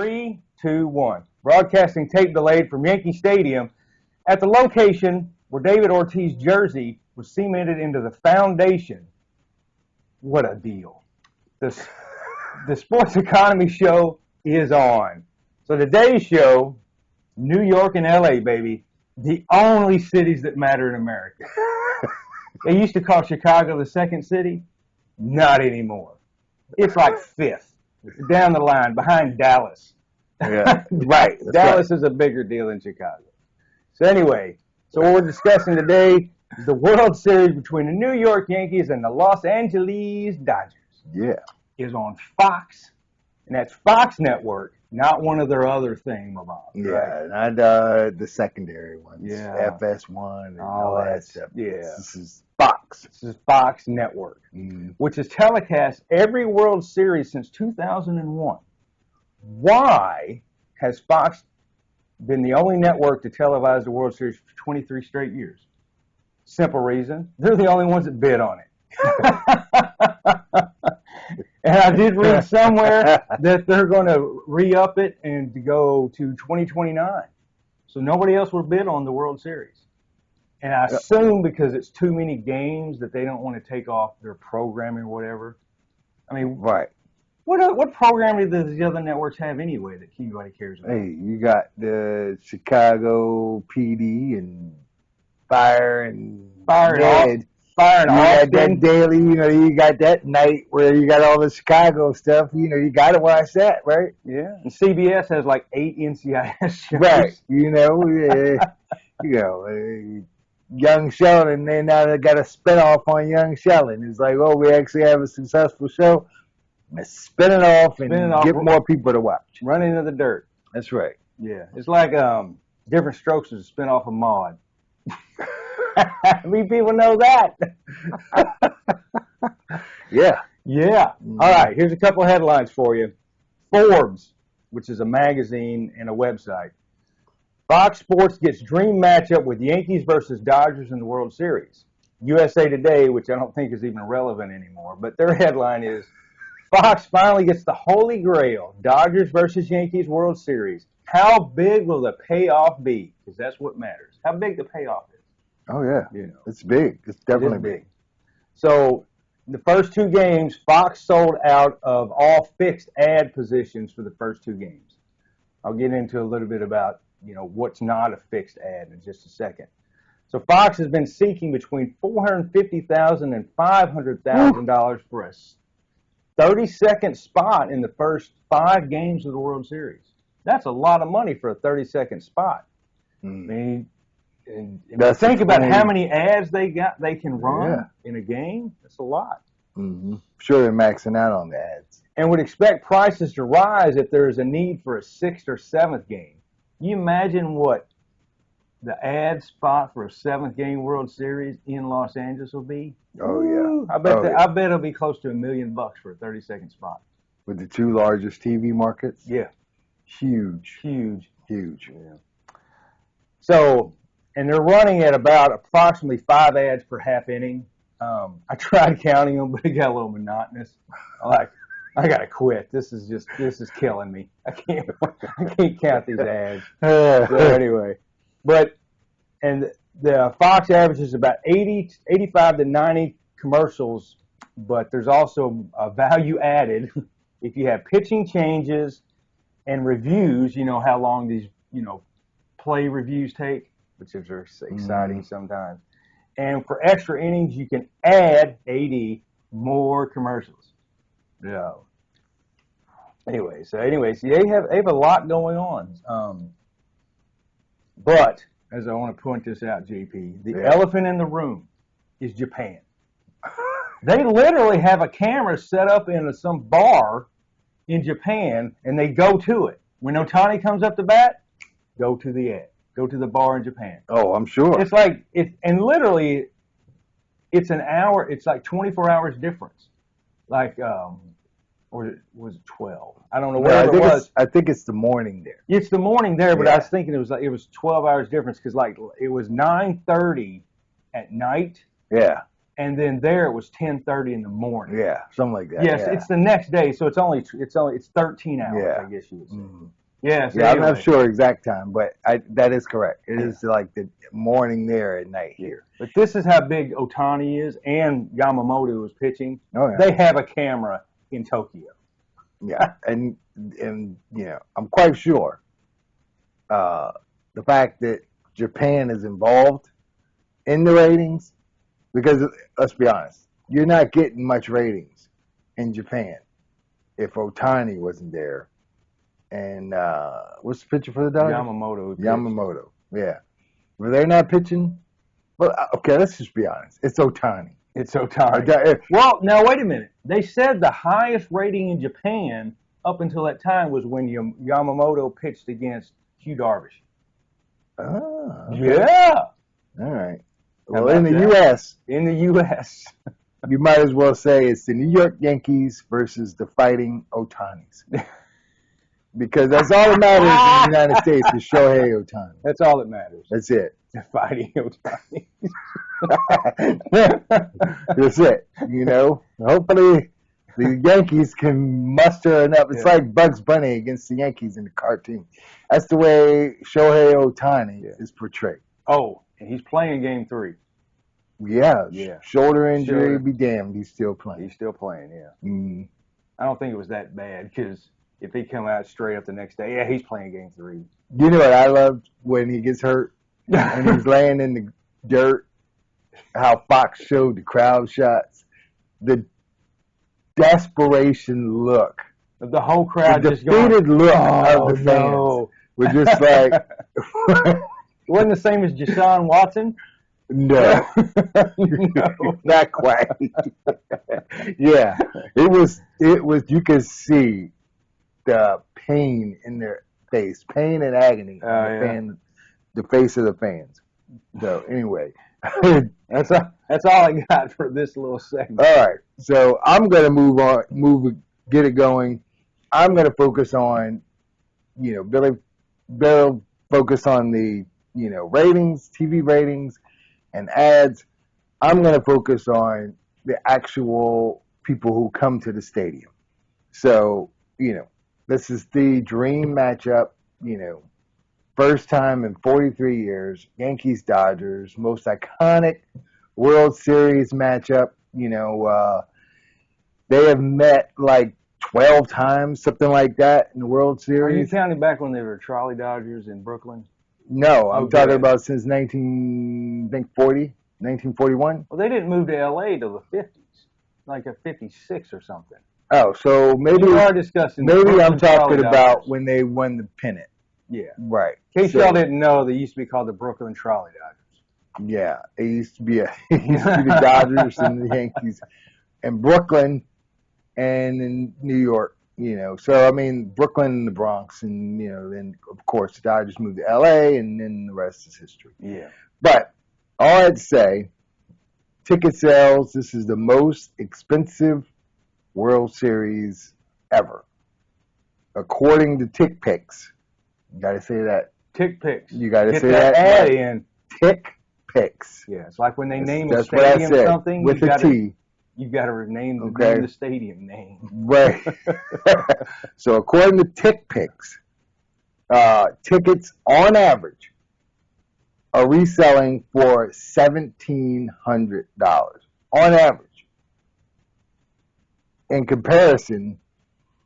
Three, two, one. Broadcasting tape delayed from Yankee Stadium at the location where David Ortiz's jersey was cemented into the foundation. What a deal. The Sports Economy Show is on. So today's show, New York and LA, baby, the only cities that matter in America. They used to call Chicago the second city. Not anymore. It's like fifth. Down the line, behind Dallas. Yeah, right. Dallas is a bigger deal than Chicago. So anyway, what we're discussing today is the World Series between the New York Yankees and the Los Angeles Dodgers. Yeah. Is on Fox, and that's Fox Network, not one of their other thingamabobs. Yeah, right? Not the secondary ones. Yeah. FS1 and all that stuff. Yeah. This is Fox. This is Fox Network, which has telecast every World Series since 2001. Why has Fox been the only network to televise the World Series for 23 straight years? Simple reason. They're the only ones that bid on it. And I did read somewhere that they're going to re-up it and to go to 2029. So nobody else will bid on the World Series. And I assume because it's too many games that they don't want to take off their programming or whatever. I mean, right. What programming does the other networks have anyway that anybody cares about? Hey, you got the Chicago PD and Fire and Austin. That daily, you got that night where you got all the Chicago stuff. You got to watch that, right? Yeah. And CBS has like 8 NCIS shows. Right. Young Sheldon, they now got a spinoff on Young Sheldon. It's like, we actually have a successful show. Let's spin it off and get more people to watch. Run into the dirt. That's right. Yeah. It's like Different Strokes is a spinoff of Maude. I mean, people know that. Yeah. Yeah. All right. Here's a couple of headlines for you. Forbes, which is a magazine and a website. Fox Sports gets dream matchup with Yankees versus Dodgers in the World Series. USA Today, which I don't think is even relevant anymore, but their headline is, Fox finally gets the Holy Grail, Dodgers versus Yankees World Series. How big will the payoff be? Because that's what matters. How big the payoff is. Oh, yeah. It's big. It's definitely big. So the first 2 games, Fox sold out of all fixed ad positions for the first 2 games. I'll get into a little bit about, what's not a fixed ad in just a second. So Fox has been seeking between $450,000 and $500,000 for a 30-second spot in the first 5 games of the World Series. That's a lot of money for a 30-second spot. I mean, and think about how many ads they can run in a game. That's a lot. Mm-hmm. Sure, they're maxing out on the ads. And would expect prices to rise if there is a need for a 6th or 7th game. Can you imagine what the ad spot for a 7th game World Series in Los Angeles will be? Oh, yeah. I bet it'll be close to $1 million for a 30-second spot. With the 2 largest TV markets? Yeah. Huge. Yeah. So, and they're running at about approximately 5 ads per half inning. I tried counting them, but it got a little monotonous. I gotta quit. This is killing me. I can't count these ads. So anyway, and the Fox averages about 85 to 90 commercials, but there's also a value added if you have pitching changes and reviews. You know how long these play reviews take, which is very exciting sometimes. And for extra innings, you can add 80 more commercials. Yeah. Anyways, they have a lot going on. But as I want to point this out, JP, the elephant in the room is Japan. They literally have a camera set up in some bar in Japan, and they go to it. When Ohtani comes up to bat, go to the ad. Go to the bar in Japan. Oh, I'm sure. It's like and literally, it's an hour. It's like 24 hours difference. Like, or was it 12? I don't know what it was. I think it's the morning there. It's the morning there, but I was thinking it was 12 hours difference because it was 9:30 at night. Yeah. and then there it was 10:30 in the morning. Yeah, something like that. Yes, yeah. it's the next day, so it's 13 hours, Yeah. I guess you would say. Mhm. Yeah, so Yeah, I'm anyway. not sure exact time, but that is correct. It is like the morning there at night here. But this is how big Ohtani is, and Yamamoto is pitching. Oh yeah. They have a camera in Tokyo. Yeah, and I'm quite sure the fact that Japan is involved in the ratings, because let's be honest, you're not getting much ratings in Japan if Ohtani wasn't there. And what's the pitcher for the Dodgers? Yamamoto. Yamamoto. Yeah. Well, they're not pitching. Well, okay, let's just be honest. It's Ohtani. It's Ohtani. Well, now wait a minute. They said the highest rating in Japan up until that time was when Yamamoto pitched against Hugh Darvish. Oh, okay. Yeah. All right. How Well, in about the that? U.S., In the U.S. you might as well say it's the New York Yankees versus the Fighting Ohtanis. Because that's all that matters in the United States is Shohei Ohtani. That's all that matters. That's it. Fighting Ohtani. That's it. Hopefully the Yankees can muster enough. It's like Bugs Bunny against the Yankees in the cartoon. That's the way Shohei Ohtani is portrayed. Oh, and he's playing Game 3. Yeah. Shoulder injury, Shoulder. be damned. He's still playing. He's still playing, yeah. Mm. I don't think it was that bad because if he come out straight up the next day, yeah, he's playing Game 3. You know what I loved when he gets hurt and he's laying in the dirt, how Fox showed the crowd shots, the desperation look, The whole crowd the just going, defeated look of the fans no. were just like, It wasn't the same as Deshaun Watson. no, No. not quite. Yeah, it was. You could see the pain in their face, pain and agony on the face of the fans. So anyway, That's all I got for this little segment. all right. So I'm gonna get it going. I'm gonna focus on, Bill focused on the, ratings, TV ratings, and ads. I'm gonna focus on the actual people who come to the stadium. So, this is the dream matchup, first time in 43 years, Yankees-Dodgers, most iconic World Series matchup. They have met like 12 times, something like that, in the World Are you Series. counting back when they were Trolley Dodgers in Brooklyn? No, I'm Okay. talking about since 1941. Well, they didn't move to L.A. till the 50s, like a 56 or something. Oh, so maybe We are discussing. the I'm Brooklyn talking Trolley about Dodgers. when they won the pennant. Yeah. Right. In case So- y'all didn't know, they used to be called the Brooklyn Trolley Dodgers. Yeah, it used to be the Dodgers and the Yankees, in Brooklyn and in New York. So I mean Brooklyn and the Bronx, and then of course the Dodgers moved to L.A. and then the rest is history. Yeah. But all I'd say, ticket sales. This is the most expensive World Series ever, according to TickPicks. You got to say that. TickPicks. You got to Get say that that. ad right. in. TickPicks. Yeah, it's like when they name a That's what I stadium said. something. With you a gotta, T. You've got to name Okay. the stadium name. Right. So according to TickPicks, tickets on average are reselling for $1,700 on average. In comparison,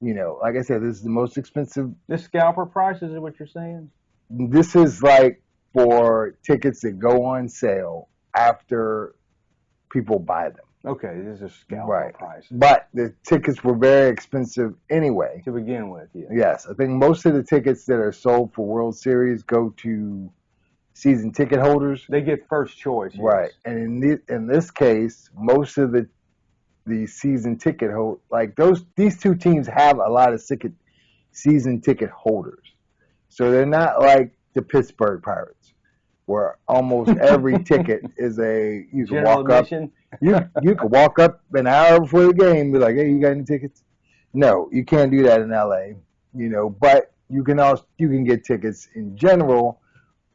like I said, this is the most expensive. This scalper prices is what you're saying? This is like for tickets that go on sale after people buy them. Okay, this is scalper Right. prices But the tickets were very expensive anyway. to begin with. Yeah. Yes, I think most of the tickets that are sold for World Series go to season ticket holders. They get first choice. Yes. Right, and in this case, most of the season ticket these two teams have a lot of season ticket holders, so they're not like the Pittsburgh Pirates, where almost every ticket is you can General walk up. admission. You can walk up an hour before the game and be like, hey, you got any tickets? No, you can't do that in LA, but you can get tickets in general,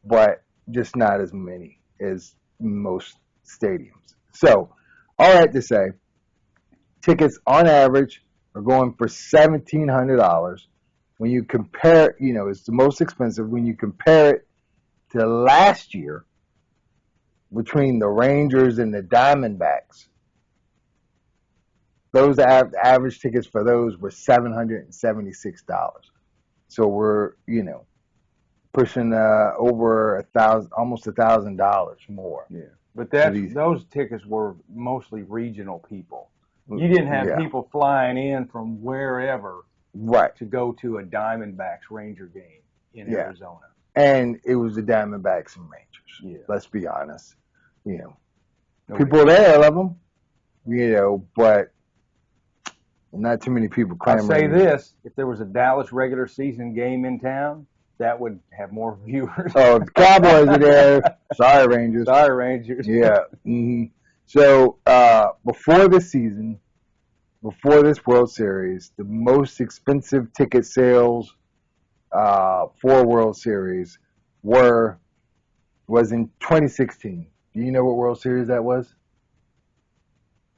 but just not as many as most stadiums. So All that to say, tickets on average are going for $1,700. When you compare, it's the most expensive when you compare it to last year between the Rangers and the Diamondbacks. Those average tickets for those were $776. So we're, pushing over almost $1,000 more. Yeah, but those tickets were mostly regional people. You didn't have people flying in from wherever to go to a Diamondbacks Ranger game in Arizona. And it was the Diamondbacks and Rangers. Yeah. Let's be honest. People there love them. But not too many people clamoring. I'll say this: if there was a Dallas regular season game in town, that would have more viewers. Oh, if the Cowboys are there, sorry, Rangers. Sorry, Rangers. Yeah. Mm-hmm. So before this season, before this World Series, the most expensive ticket sales for World Series was in 2016. Do you know what World Series that was?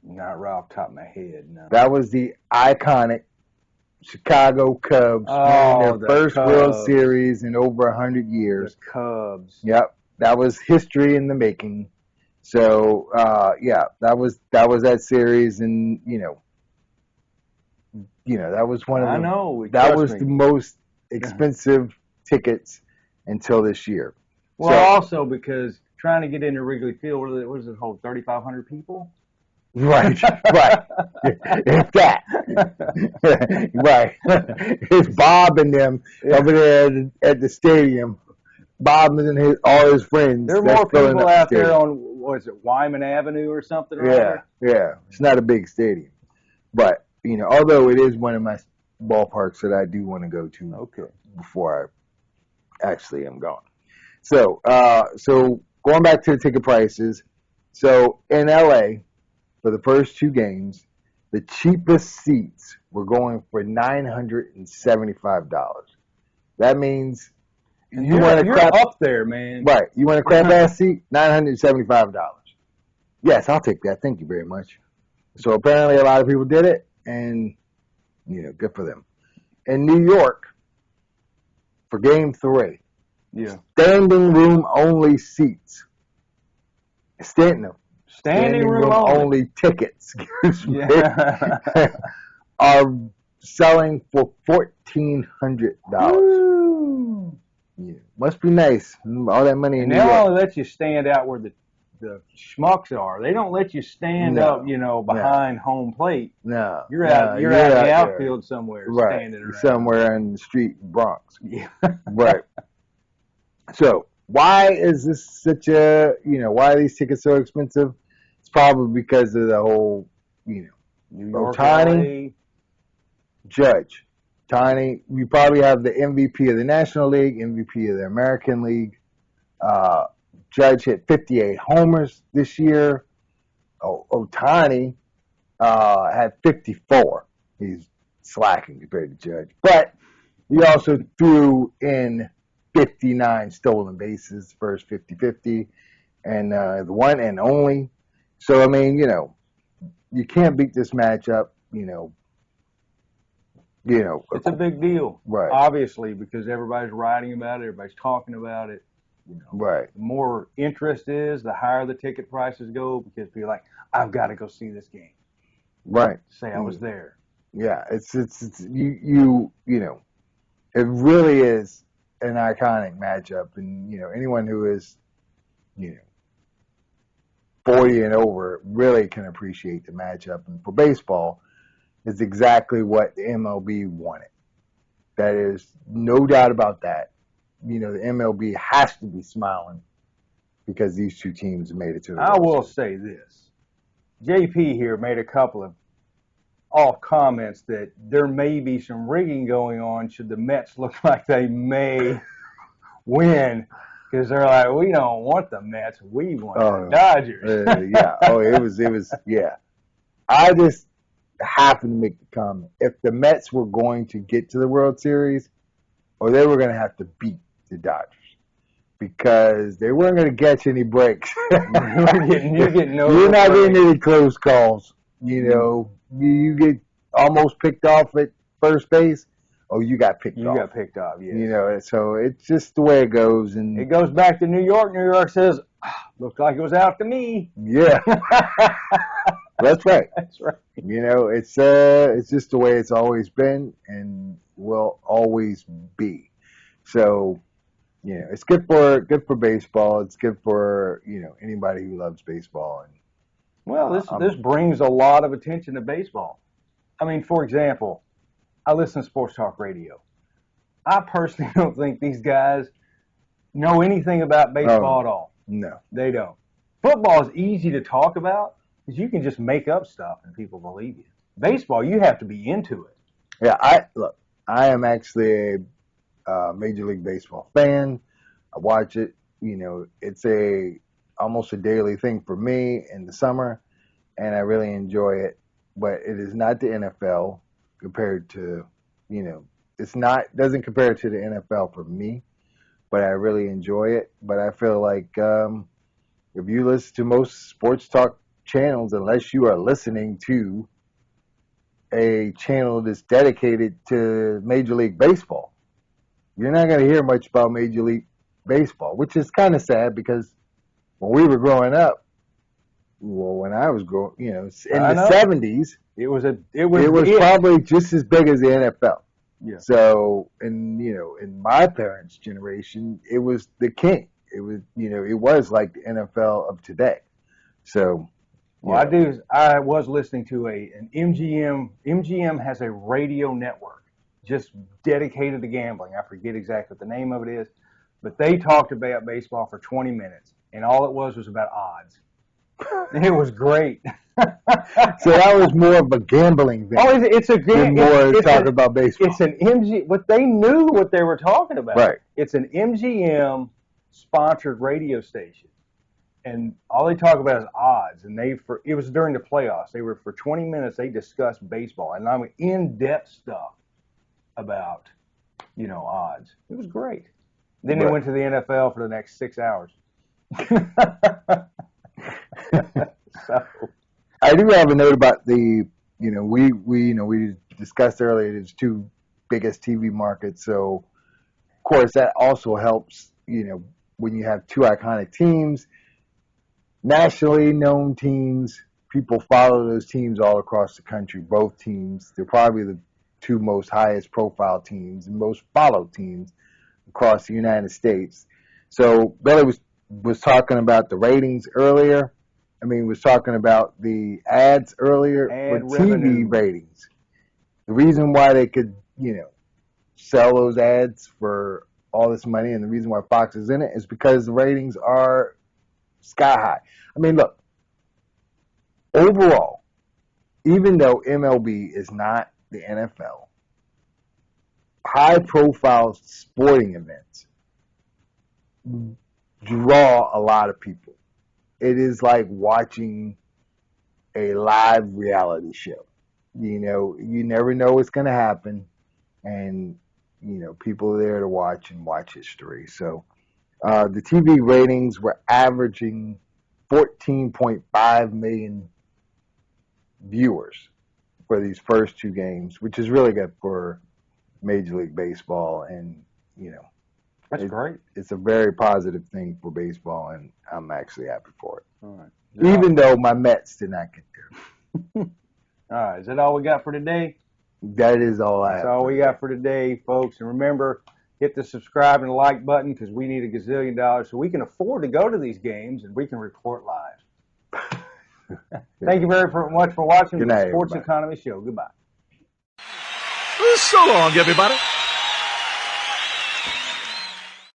Not right off the top of my head, no. That was the iconic Chicago Cubs winning their first World Series in over 100 years. The Cubs. Yep. That was history in the making. So, that was that series, and that was one of the most expensive tickets until this year. Well, also because trying to get into Wrigley Field, what does it hold? 3,500 people. Right. It's that. Right. It's Bob and them over there at the stadium. Bob and all his friends. There are more people out there on, what is it, Wyman Avenue or something? Yeah. It's not a big stadium. But, although it is one of my ballparks that I do want to go to before I actually am gone. So going back to the ticket prices. So in LA, for the first two games, the cheapest seats were going for $975. That means you're up there, man. Right. You want a crap ass seat? $975. Yes, I'll take that. Thank you very much. So apparently a lot of people did it, and good for them. In New York, for Game 3, standing room only seats. Standing room only tickets are selling for $1,400. Yeah, must be nice. All that money in New York. They only let you stand out where the schmucks are. They don't let you stand up, behind home plate. No, you're out in the outfield somewhere, standing around. Somewhere in the street Bronx. Yeah, right. So why is this such a why are these tickets so expensive? It's probably because of the whole New York, Ohtani, Judge. Ohtani, we probably have the MVP of the National League, MVP of the American League. Judge hit 58 homers this year. Ohtani had 54. He's slacking compared to Judge. But he also threw in 59 stolen bases, first 50-50, and the one and only. So, I mean, you can't beat this matchup, It's a big deal. Right. Obviously, because everybody's writing about it, everybody's talking about it. Right. The more interest is, the higher the ticket prices go, because people are like, I've got to go see this game. Right. Say I was there. Yeah. It's it really is an iconic matchup, and anyone who is 40 and over really can appreciate the matchup. And for baseball, it's exactly what the MLB wanted. That is no doubt about that. The MLB has to be smiling because these two teams made it to the I will say this. JP here made a couple of off comments that there may be some rigging going on should the Mets look like they may win, because they're like, we don't want the Mets, we want the Dodgers. It was I just happened to make the comment. If the Mets were going to get to the World Series, or they were going to have to beat the Dodgers. because they weren't going to catch any breaks. You're getting no. You're not getting any close calls. You know, you get almost picked off at first base. Oh, you got picked off. You got picked off, yes. You know, so it's just the way it goes. And it goes back to New York. New York says, looks like it was out to me. Yeah. That's right. That's right. You know, it's just the way it's always been and will always be. So, you know, it's good for baseball. It's good for, you know, anybody who loves baseball. And well, this brings a lot of attention to baseball. I mean, for example, I listen to sports talk radio. I personally don't think these guys know anything about baseball at all. No, they don't. Football is easy to talk about because you can just make up stuff and people believe you. Baseball, you have to be into it. Yeah, I am actually a Major League Baseball fan. I watch it. You know, it's almost a daily thing for me in the summer, and I really enjoy it. But it is not the NFL compared to, you know, doesn't compare to the NFL for me. But I really enjoy it. But I feel like if you listen to most sports talk channels, unless you are listening to a channel that's dedicated to Major League Baseball, you're not going to hear much about Major League Baseball, which is kind of sad because when we were growing up, well, when I was growing, you know, in the 70s, it was probably just as big as the NFL. Yeah. So, and you know, in my parents' generation, it was the king. It was, you know, it was like the NFL of today. So, well, I was listening to an MGM. MGM has a radio network just dedicated to gambling. I forget exactly what the name of it is, but they talked about baseball for 20 minutes, and all it was about odds. It was great. So that was more of a gambling thing. Oh, it's a game. More talking about baseball. It's an MGM. But they knew what they were talking about. Right. It's an MGM sponsored radio station, and all they talk about is odds. And it was during the playoffs. They were for 20 minutes. They discussed baseball and in-depth stuff about, you know, odds. It was great. Then they went to the NFL for the next 6 hours. So, I do have a note about the, you know, we discussed earlier there's two biggest TV markets. So, of course, that also helps, you know, when you have two iconic teams, nationally known teams, people follow those teams all across the country, both teams. They're probably the two most highest profile teams and most followed teams across the United States. So, Billy was talking about the ratings earlier. I mean, was talking about the ads earlier for TV ratings. The reason why they could, you know, sell those ads for all this money and the reason why Fox is in it is because the ratings are sky high. I mean, look, overall, even though MLB is not the NFL, high-profile sporting events draw a lot of people. It is like watching a live reality show. You know, you never know what's going to happen, and you know, people are there to watch and watch history. So, the TV ratings were averaging 14.5 million viewers for these first two games, which is really good for Major League Baseball, and you know. That's great. It's a very positive thing for baseball, and I'm actually happy for it. All right. Even though my Mets did not get there. All right. Is that all we got for today? That is all I have. That's all we got for today, folks. And remember, hit the subscribe and like button because we need $1 gazillion so we can afford to go to these games and we can report live. Thank you very much for watching the Sports Economy Show. Goodbye. So long, everybody.